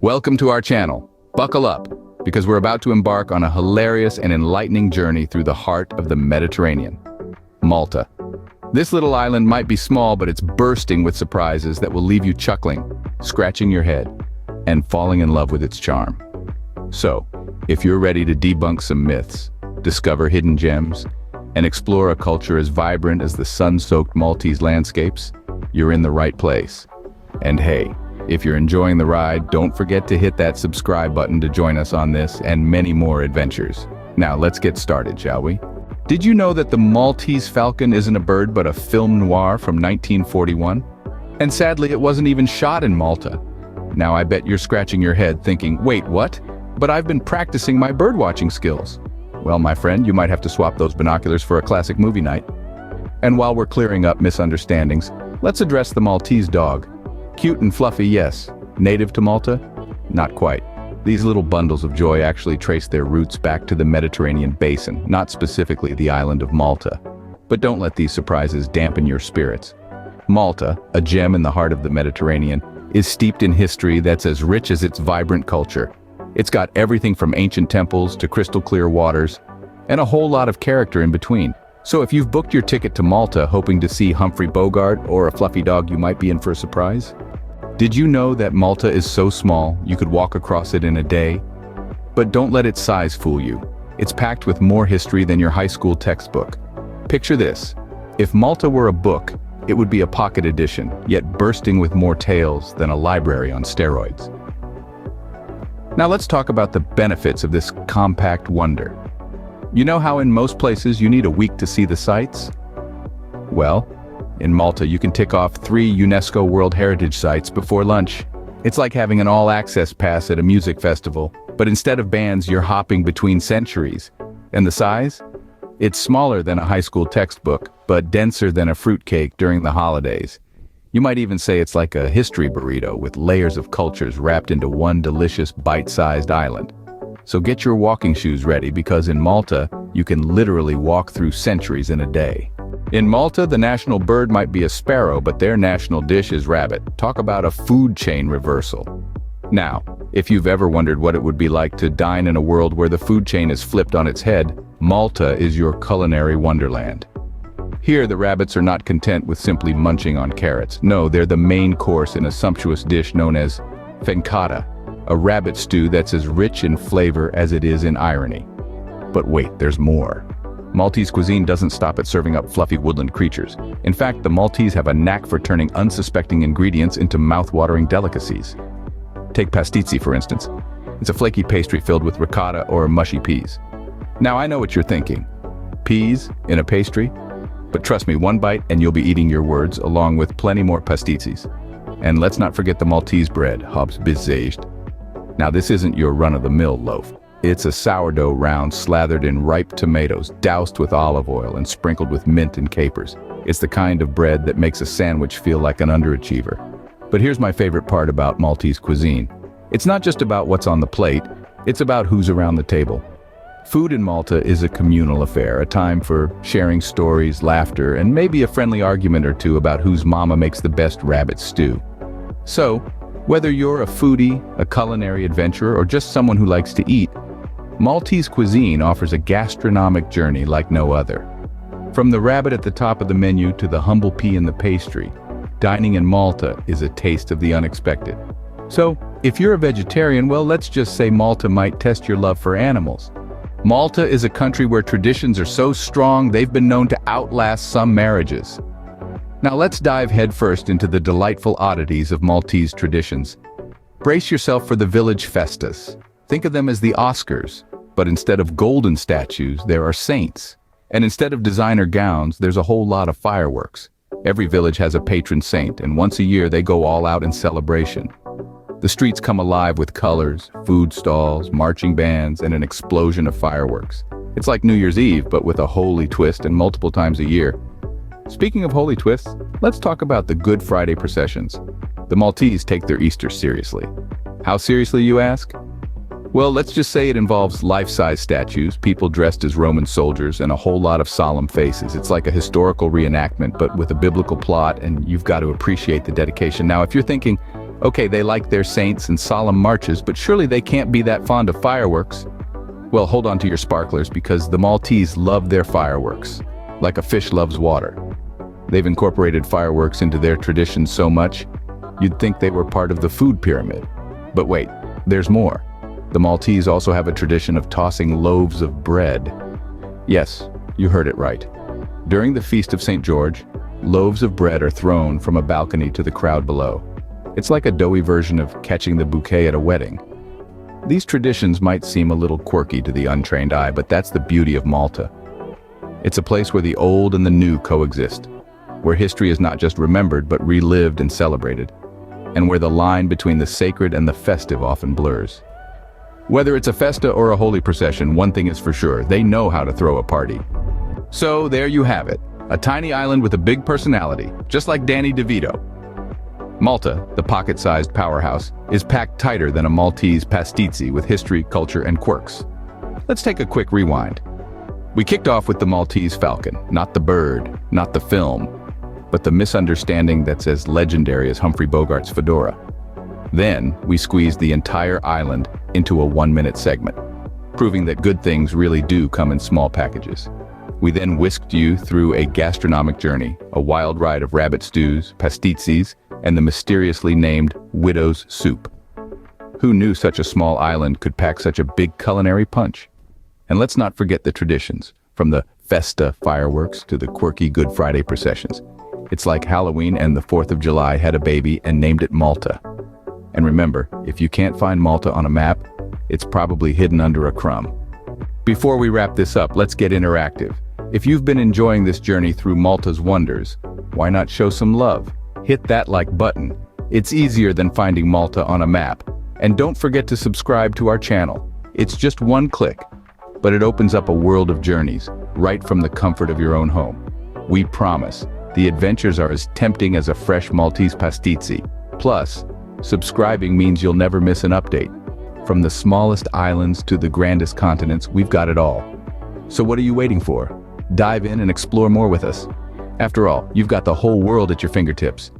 Welcome to our channel. Buckle up, because we're about to embark on a hilarious and enlightening journey through the heart of the Mediterranean, Malta. This little island might be small, but it's bursting with surprises that will leave you chuckling, scratching your head, and falling in love with its charm. So, if you're ready to debunk some myths, discover hidden gems, and explore a culture as vibrant as the sun-soaked Maltese landscapes, you're in the right place. And hey, if you're enjoying the ride, don't forget to hit that subscribe button to join us on this and many more adventures. Now let's get started, shall we? Did you know that the Maltese Falcon isn't a bird but a film noir from 1941? And sadly, it wasn't even shot in Malta. Now I bet you're scratching your head thinking, wait, what? But I've been practicing my birdwatching skills. Well, my friend, you might have to swap those binoculars for a classic movie night. And while we're clearing up misunderstandings, let's address the Maltese dog. Cute and fluffy, yes. Native to Malta? Not quite. These little bundles of joy actually trace their roots back to the Mediterranean basin, not specifically the island of Malta. But don't let these surprises dampen your spirits. Malta, a gem in the heart of the Mediterranean, is steeped in history that's as rich as its vibrant culture. It's got everything from ancient temples to crystal clear waters, and a whole lot of character in between. So if you've booked your ticket to Malta hoping to see Humphrey Bogart or a fluffy dog, you might be in for a surprise. Did you know that Malta is so small you could walk across it in a day? But don't let its size fool you. It's packed with more history than your high school textbook. Picture this. If Malta were a book, it would be a pocket edition, yet bursting with more tales than a library on steroids. Now let's talk about the benefits of this compact wonder. You know how in most places you need a week to see the sights? Well, in Malta you can tick off 3 UNESCO World Heritage Sites before lunch. It's like having an all-access pass at a music festival, but instead of bands you're hopping between centuries. And the size? It's smaller than a high school textbook, but denser than a fruitcake during the holidays. You might even say it's like a history burrito with layers of cultures wrapped into one delicious bite-sized island. So get your walking shoes ready, because in Malta, you can literally walk through centuries in a day. In Malta, the national bird might be a sparrow, but their national dish is rabbit. Talk about a food chain reversal. Now, if you've ever wondered what it would be like to dine in a world where the food chain is flipped on its head, Malta is your culinary wonderland. Here, the rabbits are not content with simply munching on carrots. No, they're the main course in a sumptuous dish known as fencata, a rabbit stew that's as rich in flavor as it is in irony. But wait, there's more. Maltese cuisine doesn't stop at serving up fluffy woodland creatures. In fact, the Maltese have a knack for turning unsuspecting ingredients into mouth-watering delicacies. Take pastizi, for instance. It's a flaky pastry filled with ricotta or mushy peas. Now, I know what you're thinking. Peas in a pastry? But trust me, one bite and you'll be eating your words, along with plenty more pastizis. And let's not forget the Maltese bread, hobs bizaged. Now, this isn't your run-of-the-mill loaf. It's a sourdough round slathered in ripe tomatoes, doused with olive oil and sprinkled with mint and capers. It's the kind of bread that makes a sandwich feel like an underachiever. But here's my favorite part about Maltese cuisine. It's not just about what's on the plate, it's about who's around the table. Food in Malta is a communal affair, a time for sharing stories, laughter, and maybe a friendly argument or two about whose mama makes the best rabbit stew. So, whether you're a foodie, a culinary adventurer, or just someone who likes to eat, Maltese cuisine offers a gastronomic journey like no other. From the rabbit at the top of the menu to the humble pea in the pastry, dining in Malta is a taste of the unexpected. So, if you're a vegetarian, well, let's just say Malta might test your love for animals. Malta is a country where traditions are so strong they've been known to outlast some marriages. Now let's dive headfirst into the delightful oddities of Maltese traditions. Brace yourself for the village festas. Think of them as the Oscars, but instead of golden statues, there are saints. And instead of designer gowns, there's a whole lot of fireworks. Every village has a patron saint, and once a year they go all out in celebration. The streets come alive with colors, food stalls, marching bands, and an explosion of fireworks. It's like New Year's Eve, but with a holy twist and multiple times a year. Speaking of holy twists, let's talk about the Good Friday processions. The Maltese take their Easter seriously. How seriously, you ask? Well, let's just say it involves life-size statues, people dressed as Roman soldiers, and a whole lot of solemn faces. It's like a historical reenactment, but with a biblical plot, and you've got to appreciate the dedication. Now, if you're thinking, Okay, they like their saints and solemn marches, but surely they can't be that fond of fireworks. Well, hold on to your sparklers because the Maltese love their fireworks, like a fish loves water. They've incorporated fireworks into their traditions so much, you'd think they were part of the food pyramid. But wait, there's more. The Maltese also have a tradition of tossing loaves of bread. Yes, you heard it right. During the Feast of St. George, loaves of bread are thrown from a balcony to the crowd below. It's like a doughy version of catching the bouquet at a wedding. These traditions might seem a little quirky to the untrained eye, but that's the beauty of Malta. It's a place where the old and the new coexist, where history is not just remembered but relived and celebrated, and where the line between the sacred and the festive often blurs. Whether it's a festa or a holy procession, one thing is for sure, they know how to throw a party. So there you have it, a tiny island with a big personality, just like Danny DeVito. Malta, the pocket-sized powerhouse, is packed tighter than a Maltese pasticci with history, culture, and quirks. Let's take a quick rewind. We kicked off with the Maltese Falcon, not the bird, not the film, but the misunderstanding that's as legendary as Humphrey Bogart's fedora. Then, we squeezed the entire island into a 1-minute segment, proving that good things really do come in small packages. We then whisked you through a gastronomic journey, a wild ride of rabbit stews, pasticcis, and the mysteriously named widow's soup. Who knew such a small island could pack such a big culinary punch? And let's not forget the traditions, from the festa fireworks to the quirky Good Friday processions. It's like Halloween and the 4th of July had a baby and named it Malta. And remember, if you can't find Malta on a map, it's probably hidden under a crumb. Before we wrap this up, let's get interactive. If you've been enjoying this journey through Malta's wonders, why not show some love? Hit that like button. It's easier than finding Malta on a map. And don't forget to subscribe to our channel. It's just one click, but it opens up a world of journeys, right from the comfort of your own home. We promise, the adventures are as tempting as a fresh Maltese pasticci. Plus, subscribing means you'll never miss an update. From the smallest islands to the grandest continents, we've got it all. So what are you waiting for? Dive in and explore more with us. After all, you've got the whole world at your fingertips.